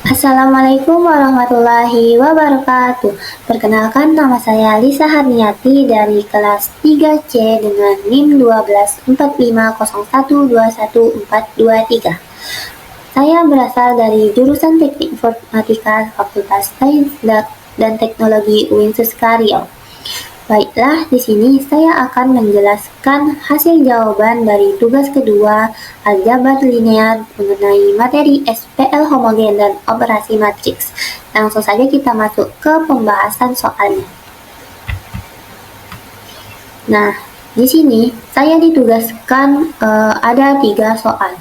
Assalamualaikum warahmatullahi wabarakatuh. Perkenalkan, nama saya Lisa Harniati dari kelas 3C dengan NIM 1245012143. Saya berasal dari jurusan Teknik Informatika Fakultas Sains dan Teknologi UIN Suskario. Baiklah, di sini saya akan menjelaskan hasil jawaban dari tugas kedua aljabar linear mengenai materi SPL homogen dan operasi matriks. Langsung saja kita masuk ke pembahasan soalnya. Nah, di sini saya ditugaskan ada 3 soal.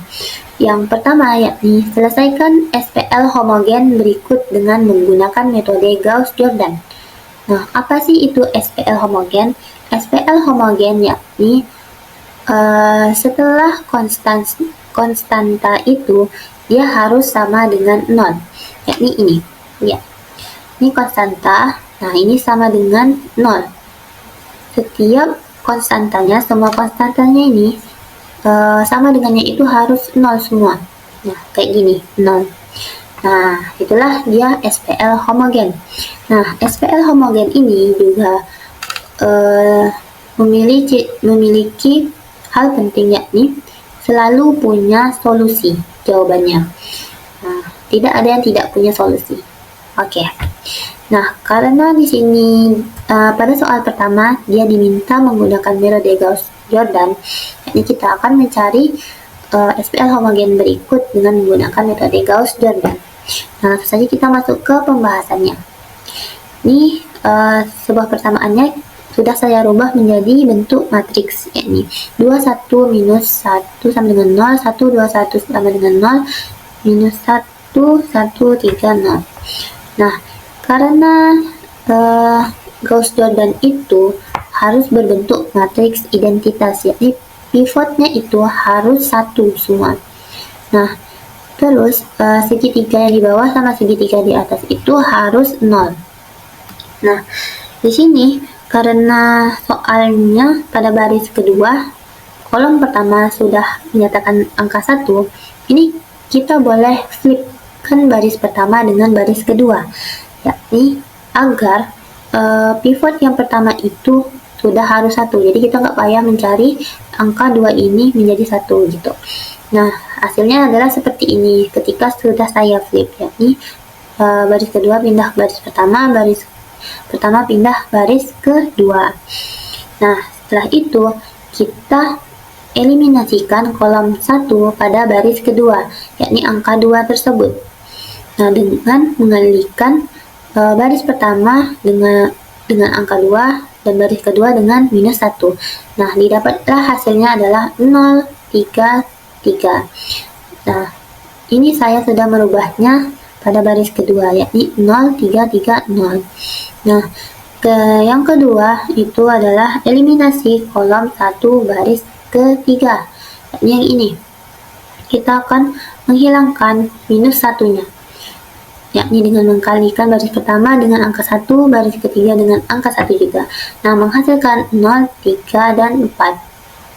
Yang pertama yakni selesaikan SPL homogen berikut dengan menggunakan metode Gauss-Jordan. Nah, apa sih itu SPL homogen? SPL homogen yakni setelah konstanta itu dia harus sama dengan 0, yakni ini. Ya, ini konstanta. Nah, ini sama dengan 0. Setiap konstantanya, semua konstantanya ini sama dengannya itu harus 0 semua. Nah, kayak gini, 0. Nah, itulah dia SPL homogen. Nah, SPL homogen ini juga memiliki hal penting yakni selalu punya solusi jawabannya. Nah, tidak ada yang tidak punya solusi. Oke. Nah, karena di sini pada soal pertama dia diminta menggunakan metode Gauss-Jordan, yakni kita akan mencari SPL homogen berikut dengan menggunakan metode Gauss-Jordan. Nah, langsung saja kita masuk ke pembahasannya. Ini sebuah persamaannya sudah saya rubah menjadi bentuk matriks, yakni 21 minus 1 sama dengan 0, 1, 21 sama dengan 0, minus 1, 1, 3, 0. Nah, karena Gauss-Jordan itu harus berbentuk matriks identitas, yakni pivotnya itu harus 1 semua. Nah, terus segitiga yang di bawah sama segitiga di atas itu harus 0. Nah, di sini karena soalnya pada baris kedua, kolom pertama sudah menyatakan angka 1, ini kita boleh flipkan baris pertama dengan baris kedua, yakni agar pivot yang pertama itu sudah harus 1. Jadi kita nggak payah mencari angka 2 ini menjadi 1 gitu. Nah, hasilnya adalah seperti ini ketika sudah saya flip, yakni baris kedua pindah baris pertama, baris pertama pindah baris kedua. Nah, setelah itu kita eliminasikan kolom 1 pada baris kedua, yakni angka 2 tersebut. Nah, dengan mengalihkan baris pertama dengan angka 2 dan baris kedua dengan minus 1. Nah, didapatlah hasilnya adalah 0, 3, 3. Nah, ini saya sudah merubahnya pada baris kedua, yakni 0, 3, 3, 0. Nah, yang kedua itu adalah eliminasi kolom 1 baris ketiga, yakni yang ini. Kita akan menghilangkan minus 1-nya, yakni dengan mengkalikan baris pertama dengan angka 1, baris ketiga dengan angka 1 juga. Nah, menghasilkan 0, 3, dan 4.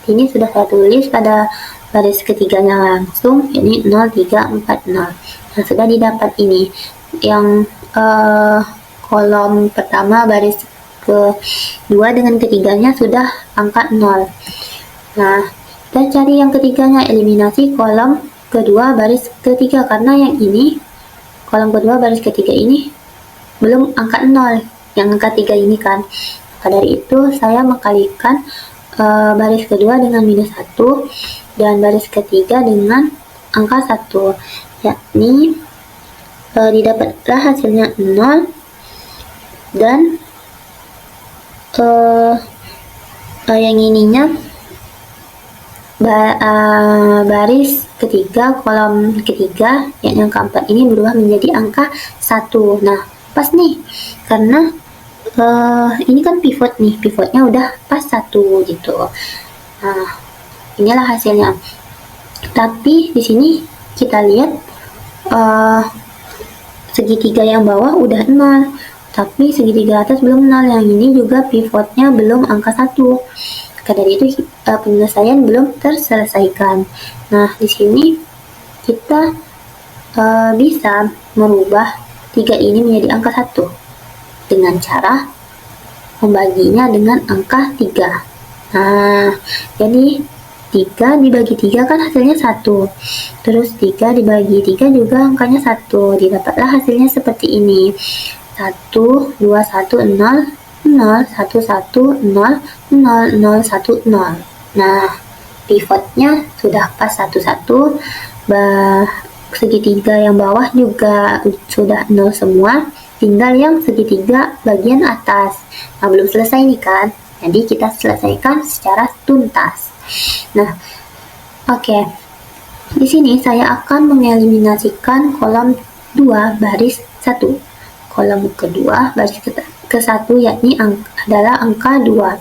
Ini sudah saya tulis pada baris ketiganya langsung, yakni 0, 3, 4, 0. Nah, sudah didapat ini. Yang kolom pertama baris kedua dengan ketiganya sudah angka 0. Nah, kita cari yang ketiganya, eliminasi kolom kedua baris ketiga, karena yang ini kolom kedua baris ketiga ini belum angka 0, yang angka 3 ini kan. Maka dari itu saya mengkalikan baris kedua dengan minus 1 dan baris ketiga dengan angka 1, yakni didapatlah hasilnya 0 dan yang ininya baris ketiga kolom ketiga yang angka 4 ini berubah menjadi angka 1. Nah, pas nih karena ini kan pivot nih, pivotnya udah pas 1 gitu. Nah, inilah hasilnya. Tapi di sini kita lihat segitiga yang bawah udah 0, tapi segitiga atas belum 0. Yang ini juga pivotnya belum angka 1. Maka dari itu penyelesaian belum terselesaikan. Nah, di sini kita bisa merubah 3 ini menjadi angka 1 dengan cara membaginya dengan angka 3. Nah, jadi 3 dibagi 3 kan hasilnya 1. Terus 3 dibagi 3 juga angkanya 1. Didapatlah hasilnya seperti ini. 1, 2, 1, 0, 0, 1, 1, 0, 0, 0, 1, 0. Nah, pivotnya sudah pas 1, 1. Segitiga yang bawah juga sudah 0 semua. Tinggal yang segitiga bagian atas. Nah, belum selesai nih kan. Jadi kita selesaikan secara tuntas. Nah, oke. Di sini saya akan mengeliminasikan kolom 2 baris 1. Kolom kedua baris ke-1 yakni adalah angka 2.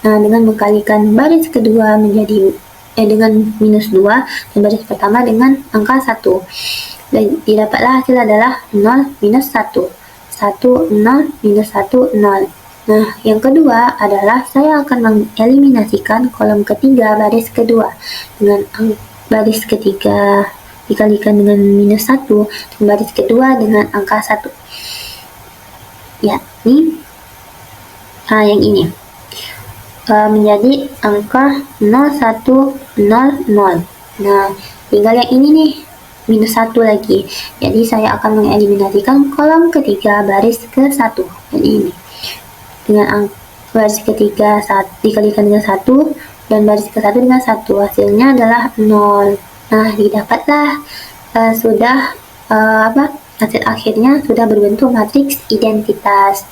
Nah, dengan mengkalikan baris kedua menjadi dengan minus 2 dan baris pertama dengan angka 1. Dan didapatlah hasil adalah 0 minus 1. 1, 0, minus 1, 0. Nah, yang kedua adalah saya akan mengeliminasikan kolom ketiga baris kedua dengan baris ketiga dikalikan dengan minus 1 dan baris kedua dengan angka 1. Yakni yang ini menjadi angka 0, 1, 0, 0. Nah, tinggal yang ini nih, minus 1 lagi. Jadi saya akan mengeliminasikan kolom ketiga baris ke-1. Jadi ini. Dengan baris ketiga dikalikan dengan 1 dan baris ke-1 dengan 1. Hasilnya adalah 0. Nah, didapatlah hasil akhirnya sudah berbentuk matriks identitas.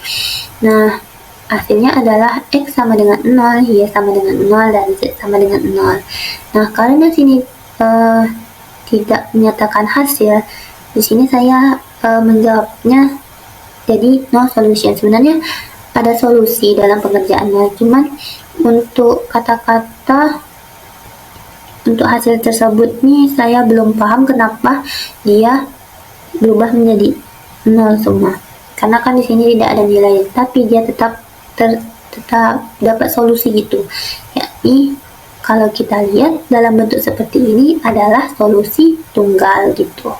Nah, hasilnya adalah X sama dengan 0, Y sama dengan 0, dan Z sama dengan 0. Nah, karena sini tidak menyatakan hasil, di sini saya menjawabnya jadi no solution. Sebenarnya ada solusi dalam pengerjaannya, cuman untuk kata-kata untuk hasil tersebut nih saya belum paham kenapa dia berubah menjadi 0 semua. Karena kan di sini tidak ada nilai, tapi dia tetap dapat solusi gitu. Yakni kalau kita lihat dalam bentuk seperti ini adalah solusi tunggal gitu.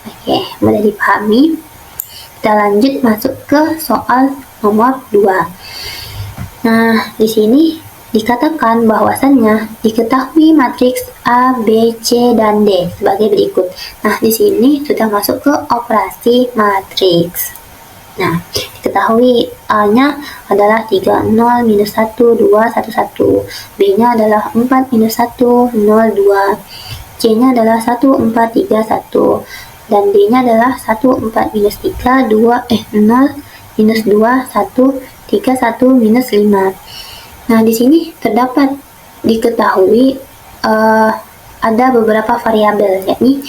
Oke, mudah dipahami. Kita lanjut masuk ke soal nomor 2. Nah, di sini dikatakan bahwasannya diketahui matriks A, B, C, dan D sebagai berikut. Nah, di sini sudah masuk ke operasi matriks. Nah, diketahui A-nya adalah 3, 0, minus 1, 2, 1, 1. B-nya adalah 4, minus 1, 0, 2. C-nya adalah 1, 4, 3, 1. Dan D-nya adalah 1, 4, minus 3, 0, minus 2, 1, 3, 1, minus 5. Nah, di sini terdapat diketahui ada beberapa variabel, yakni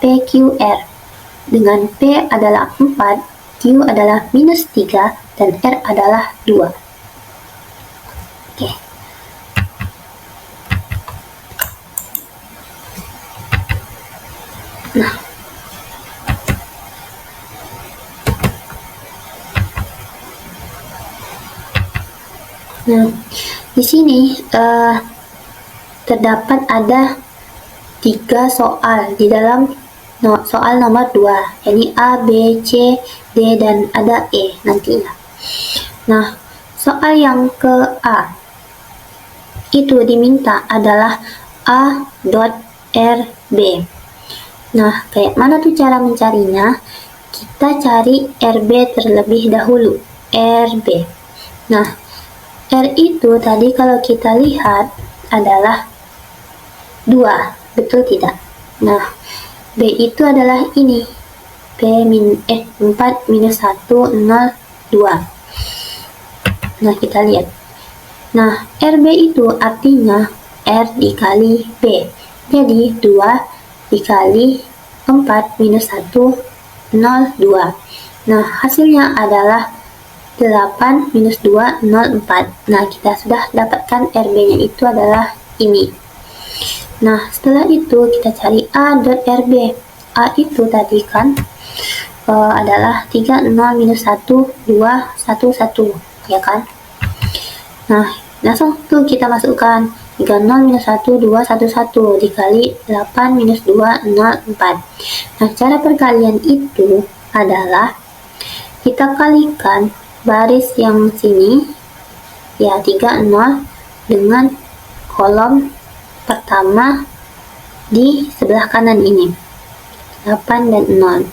P, Q, R. Dengan P adalah 4, Q adalah minus 3, dan R adalah 2. Oke. Nah, di sini terdapat ada 3 soal di dalam soal nomor 2, yakni A, B, C, D, dan ada E nantinya. Nah, soal yang ke A itu diminta adalah A dot RB. Nah, kayak mana tuh cara mencarinya? Kita cari RB terlebih dahulu. RB. Nah, R itu tadi kalau kita lihat adalah 2, betul tidak? Nah, B itu adalah ini. 4 minus 1, 0, 2. Nah, kita lihat. Nah, RB itu artinya R dikali B. Jadi, 2 dikali 4 minus 1, 0, 2. Nah, hasilnya adalah 8 minus 2, 0, 4. Nah, kita sudah dapatkan RB-nya itu adalah ini. Nah, setelah itu kita cari A dot RB. A itu tadi kan adalah 3, 0, minus 1, 2, 1, 1. Ya kan? Nah, langsung tuh kita masukkan 3 0 minus 1 2 1 1 dikali 8 minus 2 0 4. Nah, cara perkalian itu adalah kita kalikan baris yang sini ya 3 0 dengan kolom pertama di sebelah kanan ini 8 dan 0.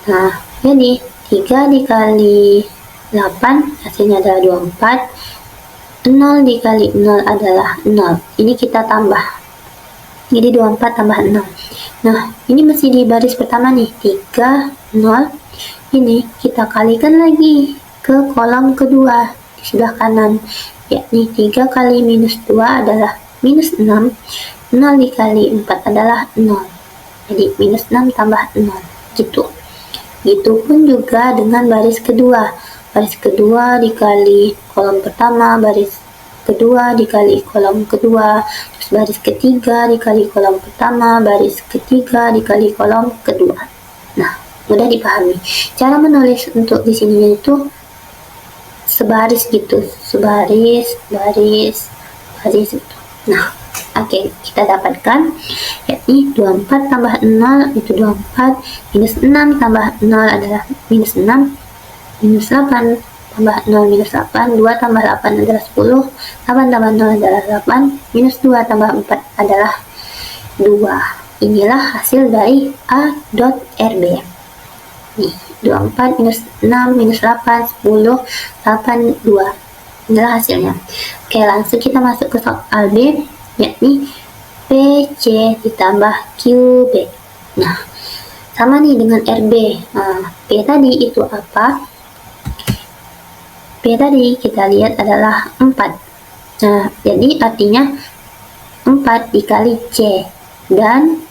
Nah, jadi 3 dikali 8 hasilnya adalah 24. 0 dikali 0 adalah 0. Ini kita tambah. Jadi 24 tambah 0. Nah, ini masih di baris pertama nih. 3, 0. Ini kita kalikan lagi ke kolom kedua di sebelah kanan. Yakni 3 kali minus 2 adalah minus 6. 0 dikali 4 adalah 0. Jadi minus 6 tambah 0. Gitu. Gitupun juga dengan baris kedua. Baris kedua dikali kolom pertama, baris kedua dikali kolom kedua, terus baris ketiga dikali kolom pertama, baris ketiga dikali kolom kedua. Nah, mudah dipahami. Cara menulis untuk di sini itu sebaris gitu, sebaris, baris, baris gitu. Nah, oke, kita dapatkan yakni 24 tambah 0 itu 24, minus 6 tambah 0 adalah minus 6, minus 8 tambah 0 minus 8, 2 tambah 8 adalah 10, 8 tambah 0 adalah 8, minus 2 tambah 4 adalah 2. Inilah hasil dari A.RB. Nih, 24 minus 6 minus 8, 10, 8, 2. Inilah hasilnya. Oke, langsung kita masuk ke soal B, yakni PC ditambah QB. Nah, sama nih dengan RB. Nah, P tadi itu apa? P tadi kita lihat adalah 4. Nah, jadi artinya 4 dikali C. Dan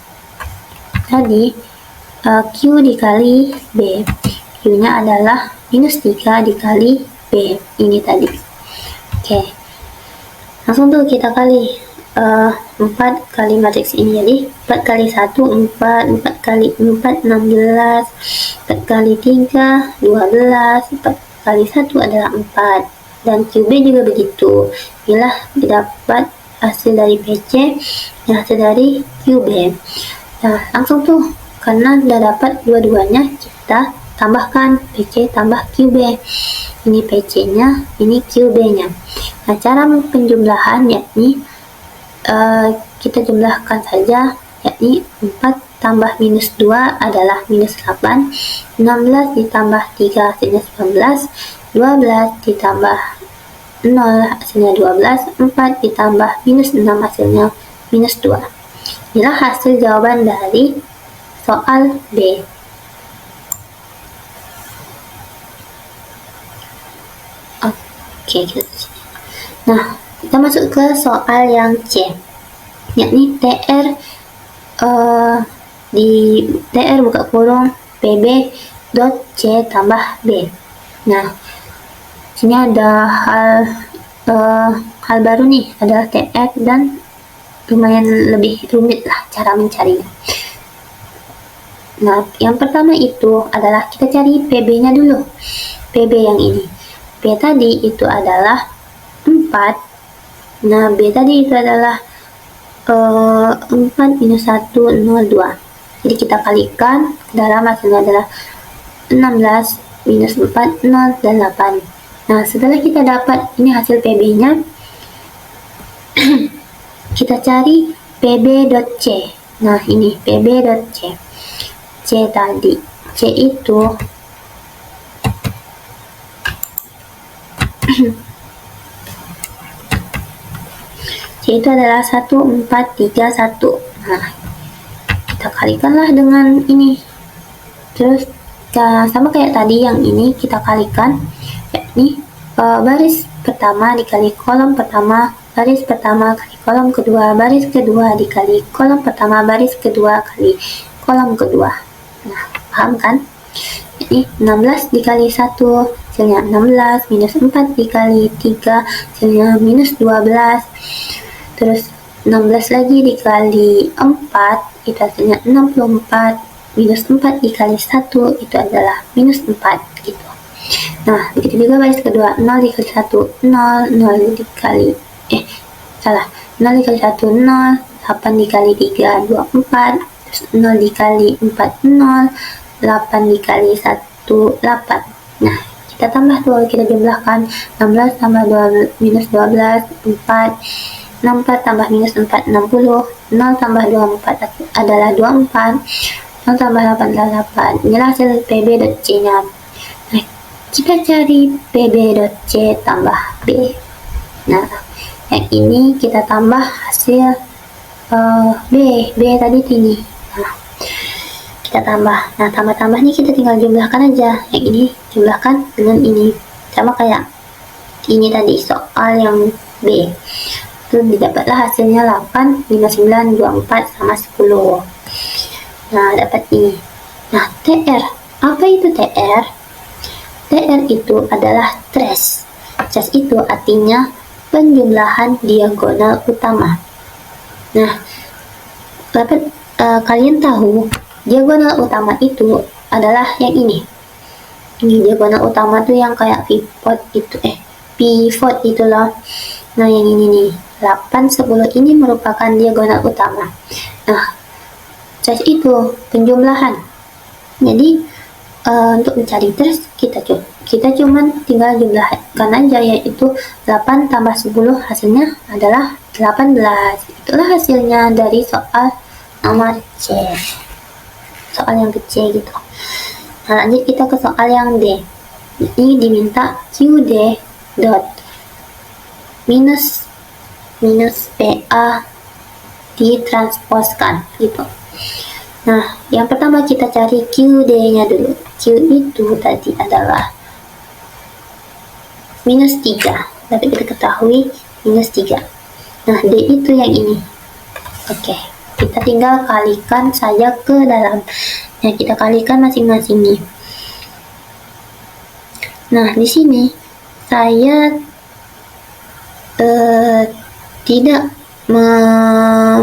tadi Q dikali B. Q-nya adalah minus 3 dikali B. Ini tadi. Oke. Langsung tuh kita kali 4 kali matriks ini. Jadi 4 kali 1, 4. 4 kali 4, 16. 4 kali 3, 12. 4 kali 1 adalah 4, dan QB juga begitu. Inilah didapat hasil dari PC dan hasil dari QB. Nah, langsung tuh karena sudah dapat dua-duanya, kita tambahkan PC tambah QB. Ini PC nya, ini QB nya. Nah, cara penjumlahan yakni kita jumlahkan saja, yakni 4 tambah minus 2 adalah minus 8, 16 ditambah 3 hasilnya 19, 12 ditambah 0 hasilnya 12, 4 ditambah minus 6 hasilnya minus 2. Inilah hasil jawaban dari soal B. Oke, nah, kita masuk ke soal yang C, yakni TR di TR buka kurung PB dot C tambah B. Nah, sini ada hal baru nih, adalah TR, dan lumayan lebih rumit lah cara mencarinya. Nah, yang pertama itu adalah kita cari PB-nya dulu. PB yang ini. P tadi itu adalah 4. Nah, B tadi itu adalah 4 minus 1, 0, 2. Jadi kita kalikan, dalam hasilnya adalah 16 minus 4, 0, dan 8. Nah, setelah kita dapat ini hasil PB-nya, kita cari PB.C. Nah, ini PB.C. C tadi. C itu C itu adalah 1, 4, 3, 1. Nah, kita kalikanlah dengan ini. Terus sama kayak tadi yang ini kita kalikan, yakni baris pertama dikali kolom pertama, baris pertama kali kolom kedua, baris kedua dikali kolom pertama, baris kedua kali kolom kedua. Nah, paham kan? Jadi 16 dikali 1 hasilnya 16, minus 4 dikali 3 hasilnya minus 12. Terus 16 lagi dikali 4 itu hasilnya 64, minus 4 dikali 1 itu adalah minus 4 gitu. Nah, begitu juga baris kedua, 0 dikali 1, 0, 0 dikali 0 dikali 1, 0. 8 dikali 3, 24. Terus 0 dikali 4, 0. 8 dikali 1, 8. Nah, kita tambah tuh, kita jumlahkan. 16 tambah 12, minus 12, 4. 64 tambah minus 4, 60. 0 tambah 24 adalah 24. 0 tambah 8 adalah 8. Inilah hasil PB.C-nya. Nah, kita cari PB.C tambah B. Nah, yang ini kita tambah hasil B tadi ini. Nah, kita tambah. Nah, tambah-tambah nih kita tinggal jumlahkan aja. Yang ini jumlahkan dengan ini. Sama kayak ini tadi soal yang B. Itu didapatlah hasilnya 8, 59, 24 sama 10. Nah, dapat ini. Nah, TR. Apa itu TR? TR itu adalah trace. Trace itu artinya penjumlahan diagonal utama. Nah, dapat kalian tahu diagonal utama itu adalah yang ini. Ini diagonal utama tuh yang kayak pivot itu loh. Nah, yang ini nih, 8, 10 ini merupakan diagonal utama. Nah, trace itu penjumlahan. Jadi untuk mencari trace kita cuman tinggal jumlahkan aja, yaitu 8 tambah 10 hasilnya adalah 18. Itulah hasilnya dari soal nomor C. Soal yang kecil gitu. Nah, lanjut kita ke soal yang D. Ini diminta QD dot minus PA ditransposkan gitu. Nah, yang pertama kita cari QD-nya dulu. Q itu tadi adalah minus 3. Dapat kita ketahui minus 3. Nah, D itu yang ini. Oke, kita tinggal kalikan saja ke dalam. Nah, kita kalikan masing-masing nih. Nah, di sini saya tidak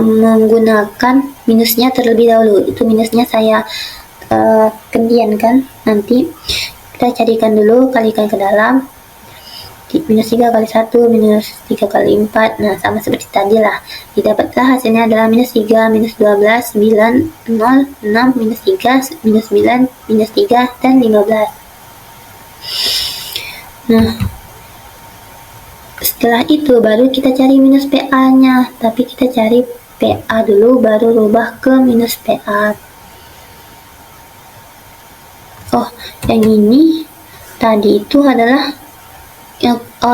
menggunakan minusnya terlebih dahulu. Itu minusnya saya kemudian kan nanti kita carikan dulu, kalikan ke dalam. Minus 3 kali 1 minus 3 kali 4. Nah, sama seperti tadi lah, didapatlah hasilnya adalah minus 3, minus 12, 9, 0, 6, minus 3, minus 9, minus 3, dan 15. Nah, setelah itu baru kita cari minus PA nya, tapi kita cari PA dulu baru rubah ke minus PA. Oh, yang ini tadi itu adalah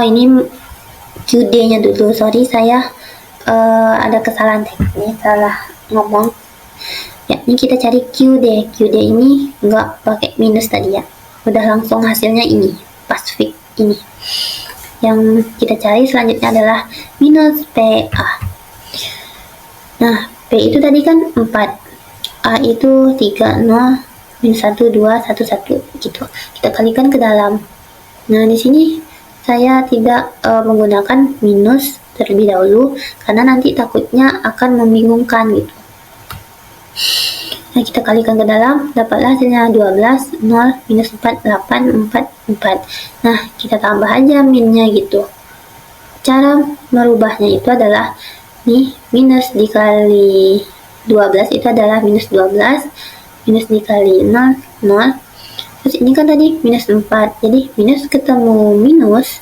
ini QD nya dulu. Sorry, saya ada kesalahan teknis, salah ngomong. Ya, ini kita cari QD. QD ini nggak pakai minus tadi ya, udah langsung hasilnya ini pas fix ini. Yang kita cari selanjutnya adalah minus PA. Nah, P itu tadi kan 4, A itu 3, 0, minus 1, 2, 1, 1 gitu. Kita kalikan ke dalam. Nah, di sini saya tidak menggunakan minus terlebih dahulu karena nanti takutnya akan membingungkan gitu. Nah, kita kalikan ke dalam, dapatlah hasilnya 12, 0, minus 4, 8, 4, 4. Nah, kita tambah aja minnya gitu. Cara merubahnya itu adalah nih, minus dikali 12 itu adalah minus 12, minus dikali 0, 0. Terus ini kan tadi minus 4, jadi minus ketemu minus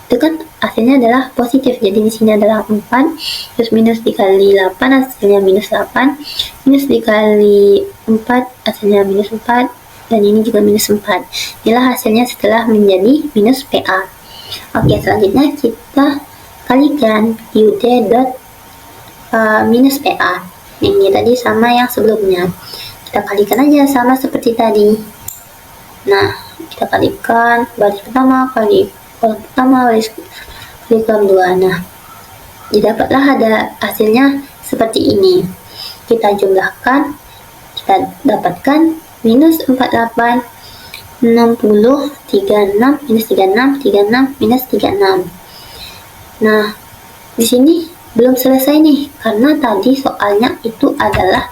itu kan hasilnya adalah positif, jadi di sini adalah 4. Terus minus dikali 8 hasilnya minus 8, minus dikali 4 hasilnya minus 4, dan ini juga minus 4. Inilah hasilnya setelah menjadi minus PA. Oke, selanjutnya kita kalikan QD dot minus PA. Ini tadi sama yang sebelumnya, kita kalikan aja sama seperti tadi. Nah, kita kalikan baris pertama kali kolom pertama baris kali kolom 2. Nah, didapatlah ada hasilnya seperti ini. Kita jumlahkan, kita dapatkan minus 48, 60, 36, minus 36, 36, minus 36. Nah, di sini belum selesai nih, karena tadi soalnya itu adalah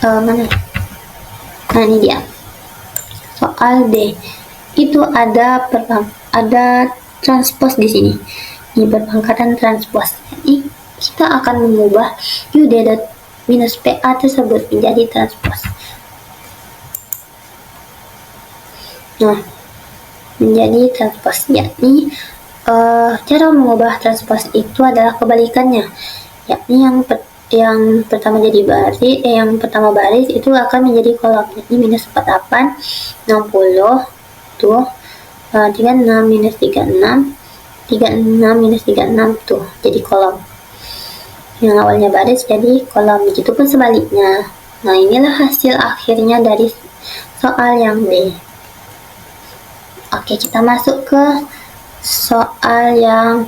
mana? Nah, ini dia soal D. Itu ada transpose di sini. Di berpangkatan transpose. Jadi kita akan mengubah UD minus PA tersebut menjadi transpose. Nah, menjadi transpose, yakni cara mengubah transpose itu adalah kebalikannya, yakni yang pertama jadi baris, yang pertama baris itu akan menjadi kolom, jadi minus 48, 60 tuh, 36 minus 36, 36 minus 36 tuh jadi kolom. Yang awalnya baris jadi kolom, begitupun sebaliknya. Nah, inilah hasil akhirnya dari soal yang D. Oke, kita masuk ke soal yang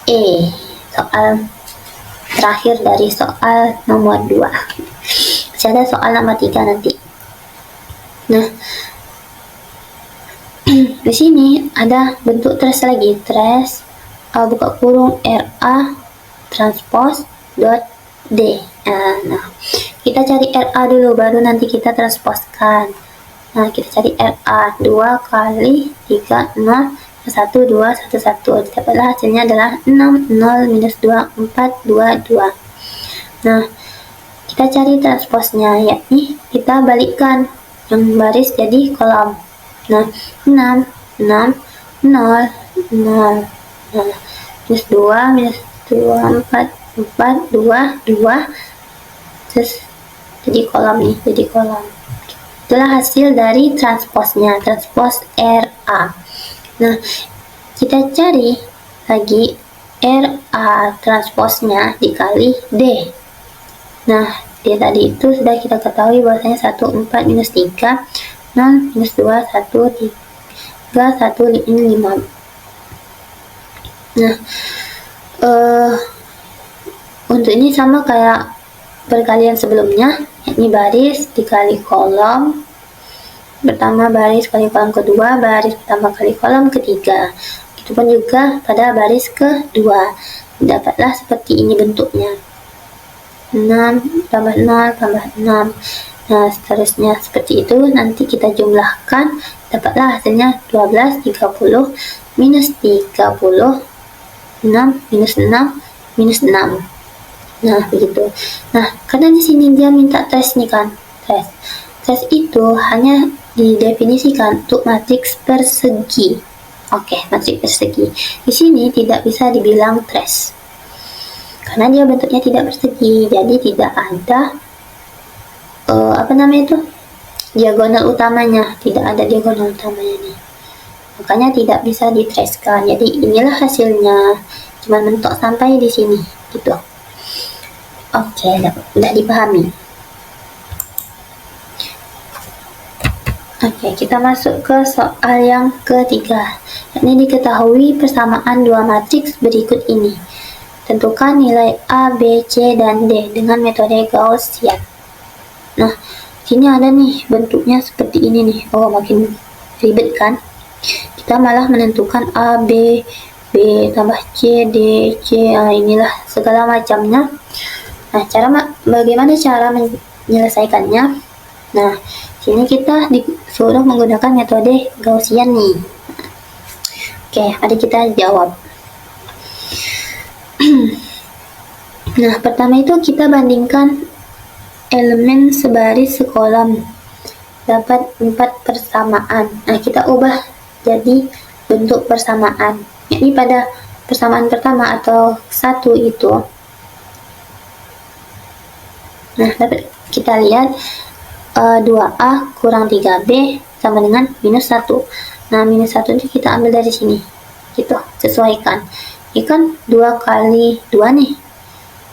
E. Soal terakhir dari soal nomor 2. Masih ada soal nomor 3 nanti. Nah, di sini ada bentuk trace lagi. Trace buka kurung RA transpose dot D. Nah, kita cari RA dulu, baru nanti kita transposkan. Nah, kita cari RA 2 kali 3, 0, 1, 2, 1, 1. Dapatlah hasilnya adalah 6, 0, minus 2, 4, 2, 2. Nah, kita cari transposnya, yakni kita balikkan yang baris jadi kolom. Nah, 6, 6, 0, 0. Nah, minus 2, minus 2, 4, 4, 2, 2. Terus jadi kolom nih, jadi kolom. Itulah hasil dari transposnya, transpose RA. Nah, kita cari lagi RA transposnya dikali D. Nah, D tadi itu sudah kita ketahui bahwasanya 1, 4, minus 3, 0, minus 2, 1, 3, 1, ini 5. Nah, untuk ini sama kayak perkalian sebelumnya, yakni baris dikali kolom pertama, baris kali kolom kedua, baris pertama kali kolom ketiga. Itupun juga pada baris kedua. Dapatlah seperti ini bentuknya. 6 tambah 0 tambah 6. Nah, seterusnya seperti itu. Nanti kita jumlahkan, dapatlah hasilnya 12, 30, minus 30, 6, minus 6, minus 6. Nah, begitu. Nah, karena di sini dia minta trace nih kan. Trace itu hanya didefinisikan untuk matriks persegi. Oke, matriks persegi. Di sini tidak bisa dibilang trace. Karena dia bentuknya tidak persegi, jadi tidak ada diagonal utamanya, tidak ada diagonal utamanya nih. Makanya tidak bisa ditracekan. Jadi inilah hasilnya. Cuma mentok sampai di sini, gitu. Oke, udah dipahami. Oke, kita masuk ke soal yang ketiga. Yakni diketahui persamaan dua matriks berikut ini. Tentukan nilai A, B, C, dan D dengan metode Gaussian. Nah, sini ada nih bentuknya seperti ini nih. Oh, makin ribet kan? Kita malah menentukan A, B, B tambah C, D, C. Nah, inilah segala macamnya. Nah, bagaimana cara menyelesaikannya? Nah, sini kita disuruh menggunakan metode Gaussian nih. Oke, mari kita jawab. Nah, pertama itu kita bandingkan elemen sebaris sekolam. Dapat 4 persamaan. Nah, kita ubah jadi bentuk persamaan. Jadi pada persamaan pertama atau 1 itu, nah, dapat kita lihat 2A kurang 3B sama dengan minus 1. Nah, minus 1 itu kita ambil dari sini. Gitu, sesuaikan. Ini kan 2 kali 2 nih.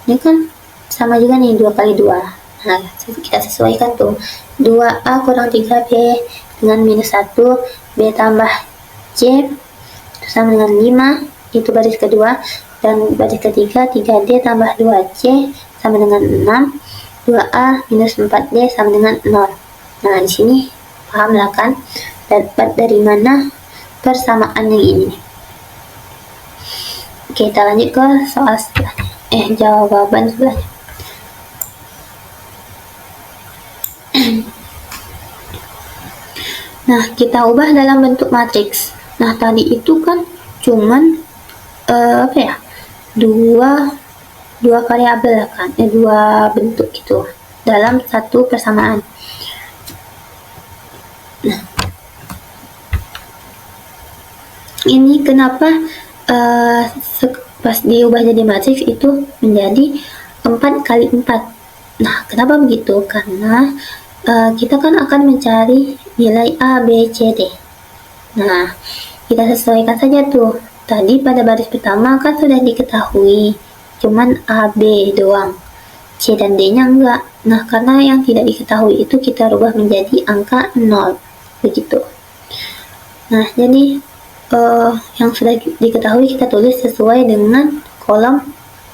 Ini kan sama juga nih, 2 kali 2. Nah, kita sesuaikan tuh. 2A kurang 3B dengan minus 1, B tambah C sama dengan 5, itu baris kedua. Dan baris ketiga, 3D tambah 2C sama dengan 6. 2A minus 4D sama dengan 0. Nah, di sini paham lah kan? Dapat dari mana persamaan yang ini. Oke, kita lanjut ke soal setelahnya. Jawaban setelahnya. Nah, kita ubah dalam bentuk matriks. Nah, tadi itu kan cuman dua variabel kan, dua bentuk gitu dalam satu persamaan. Nah, ini kenapa pas diubah jadi matriks itu menjadi 4 kali 4. Nah, kenapa begitu? Karena kita kan akan mencari nilai A, B, C, D. Nah, kita sesuaikan saja tuh. Tadi pada baris pertama kan sudah diketahui, cuman A, B doang. C dan D-nya enggak. Nah, karena yang tidak diketahui itu kita rubah menjadi angka 0. Begitu. Nah, jadi yang sudah diketahui kita tulis sesuai dengan kolom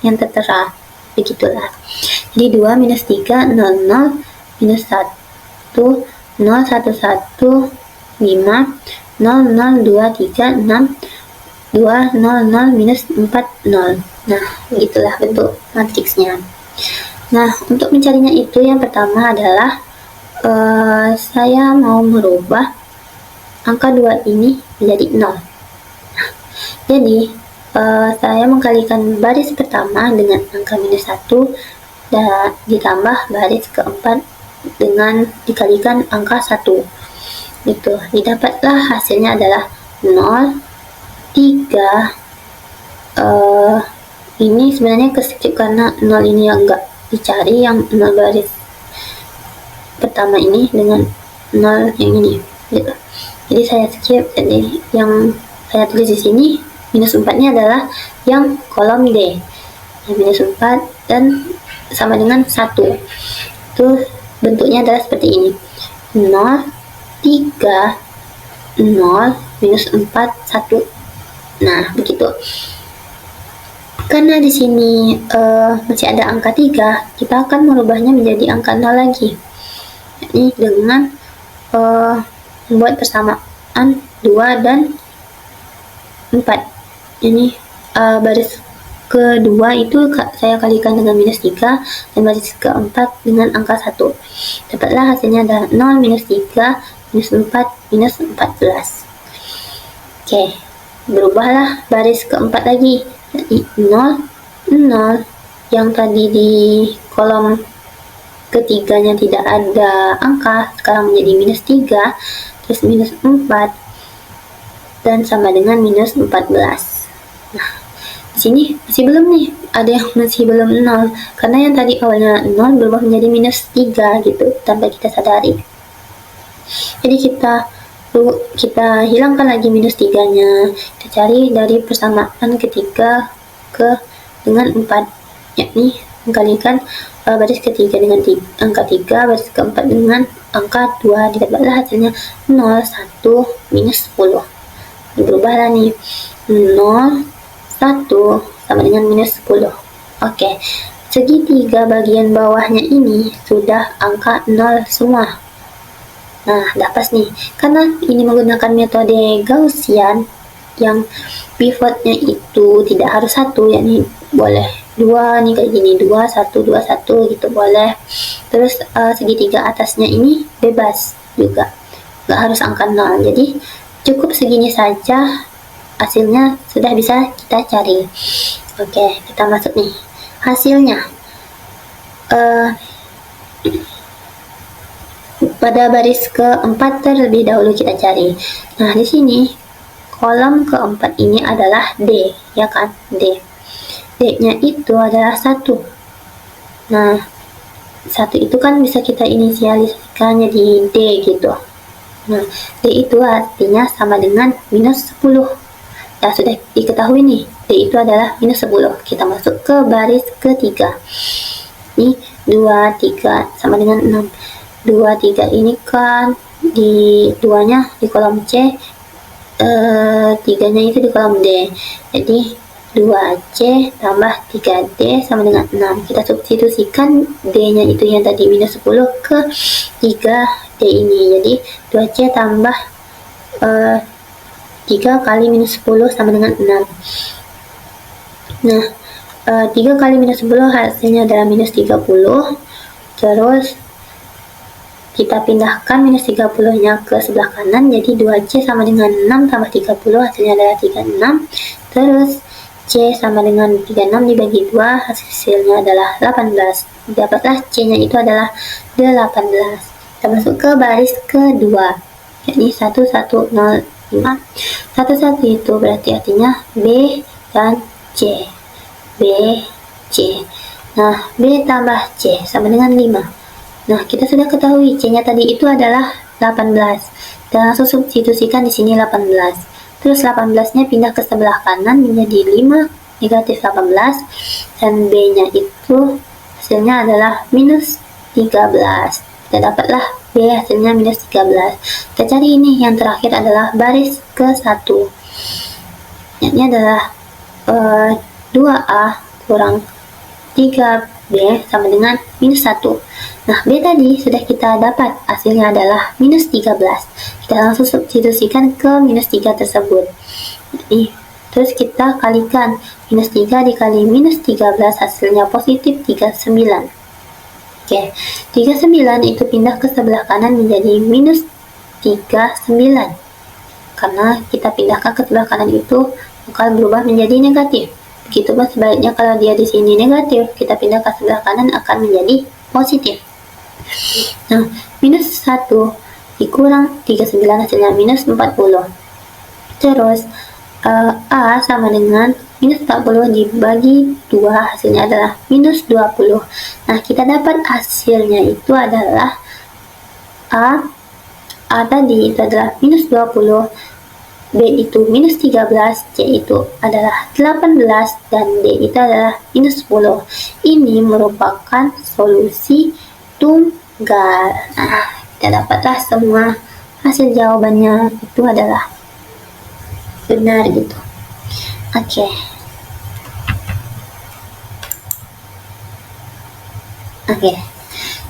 yang tertera. Begitulah. Jadi 2 minus 3, 0, 0, minus 1, 0, 1, 1, 5, 0, 0, 2, 3, 6, 2, 0, 0, minus 4, 0. Nah, begitulah bentuk matriksnya. Nah, untuk mencarinya itu yang pertama adalah saya mau merubah angka 2 ini menjadi 0. Jadi, saya mengkalikan baris pertama dengan angka minus 1 dan ditambah baris keempat dengan dikalikan angka 1. Gitu. Didapatlah hasilnya adalah 0, 3. Ini sebenarnya keskip karena 0 ini yang enggak dicari, yang 0 baris pertama ini dengan 0 yang ini. Gitu. Jadi saya skip, jadi yang saya tulis di sini minus 4-nya adalah yang kolom D. Yang minus 4 dan sama dengan 1. Itu bentuknya adalah seperti ini. 0, 3, 0, minus 4, 1. Nah, begitu. Karena di sini masih ada angka 3, kita akan merubahnya menjadi angka 0 lagi. Ini dengan membuat persamaan 2 dan 4. Ini baris kedua itu saya kalikan dengan minus 3 dan baris keempat dengan angka 1. Dapatlah hasilnya adalah 0, minus 3, minus 4, minus 14. Oke, berubahlah baris keempat lagi. Jadi 0, 0. Yang tadi di kolom ketiganya tidak ada angka, sekarang menjadi minus 3, terus minus 4, dan sama dengan minus 14. Nah, di sini masih belum nih, ada yang masih belum 0, karena yang tadi awalnya 0 berubah menjadi minus 3 gitu, tanpa kita sadari. Jadi kita hilangkan lagi minus 3-nya, kita cari dari persamaan ketiga dengan 4, yakni mengkalikan baris ketiga dengan angka 3, baris keempat dengan angka 2, didapatlah hasilnya 0, 1, minus 10. Berubahlah nih, 0, 1 sama dengan minus 10. Oke, segitiga bagian bawahnya ini sudah angka 0 semua. Nah, udah pas nih, karena ini menggunakan metode Gaussian yang pivotnya itu tidak harus 1, yakni boleh 2 nih kayak gini, 2, 1, 2, 1 gitu boleh. Terus segitiga atasnya ini bebas juga, nggak harus angka 0. Jadi cukup segini saja, hasilnya sudah bisa kita cari. Oke, kita masuk nih hasilnya. Pada baris keempat terlebih dahulu kita cari. Nah, di sini kolom keempat ini adalah D, ya kan? D. D-nya itu adalah 1. Nah, 1 itu kan bisa kita inisialisasikan jadi D gitu. Nah, D itu artinya sama dengan minus 10. Nah, sudah diketahui nih, D itu adalah minus 10. Kita masuk ke baris ketiga. Ini 2, 3 sama dengan 6. 2, 3 ini kan di 2-nya di kolom C, 3-nya itu di kolom D. Jadi 2C tambah 3D sama dengan 6. Kita substitusikan D-nya itu yang tadi minus 10 ke 3D ini. Jadi 2C tambah 3 kali minus 10 sama dengan 6. Nah, 3 kali minus 10 hasilnya adalah minus 30. Terus kita pindahkan minus 30-nya ke sebelah kanan, jadi 2C sama dengan 6 tambah 30, hasilnya adalah 36. Terus C sama dengan 36 dibagi 2, hasilnya adalah 18. Dapatlah C-nya itu adalah 18. Kita masuk ke baris kedua, yakni 1105. 11 itu berarti artinya B dan C. B, C. Nah, B tambah C sama dengan 5. Nah, kita sudah ketahui C-nya tadi itu adalah 18. Kita langsung substitusikan di sini 18. Terus 18-nya pindah ke sebelah kanan menjadi 5 negatif 18. Dan B-nya itu hasilnya adalah minus 13. Kita dapatlah B hasilnya minus 13. Kita cari ini, yang terakhir adalah baris ke-1. Ini adalah 2A kurang 3B sama dengan minus 1. Nah, B tadi sudah kita dapat, hasilnya adalah minus 13. Kita langsung substitusikan ke minus 3 tersebut. Jadi, terus kita kalikan, minus 3 dikali minus 13 hasilnya positif 39. Oke, 39 itu pindah ke sebelah kanan menjadi minus 39. Karena kita pindahkan ke sebelah kanan itu bakal berubah menjadi negatif. Begitupun sebaliknya, kalau dia di sini negatif, kita pindah ke sebelah kanan akan menjadi positif. Nah, minus 1 dikurang 39 hasilnya minus 40. Terus A sama dengan minus 40 dibagi 2, hasilnya adalah minus 20. Nah, kita dapat hasilnya itu adalah A tadi itu adalah minus 20, B itu minus 13, C itu adalah 18, dan D itu adalah minus 10. Ini merupakan solusi tunggal. Nah, kita dapatlah semua hasil jawabannya itu adalah benar gitu. Oke.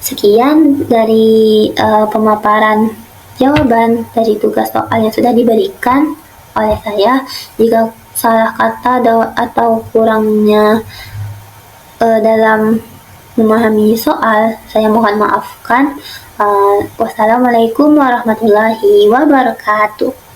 Sekian dari pemaparan jawaban dari tugas soal yang sudah diberikan oleh saya. Jika salah kata atau kurangnya dalam memahami soal, saya mohon maafkan. Wassalamualaikum warahmatullahi wabarakatuh.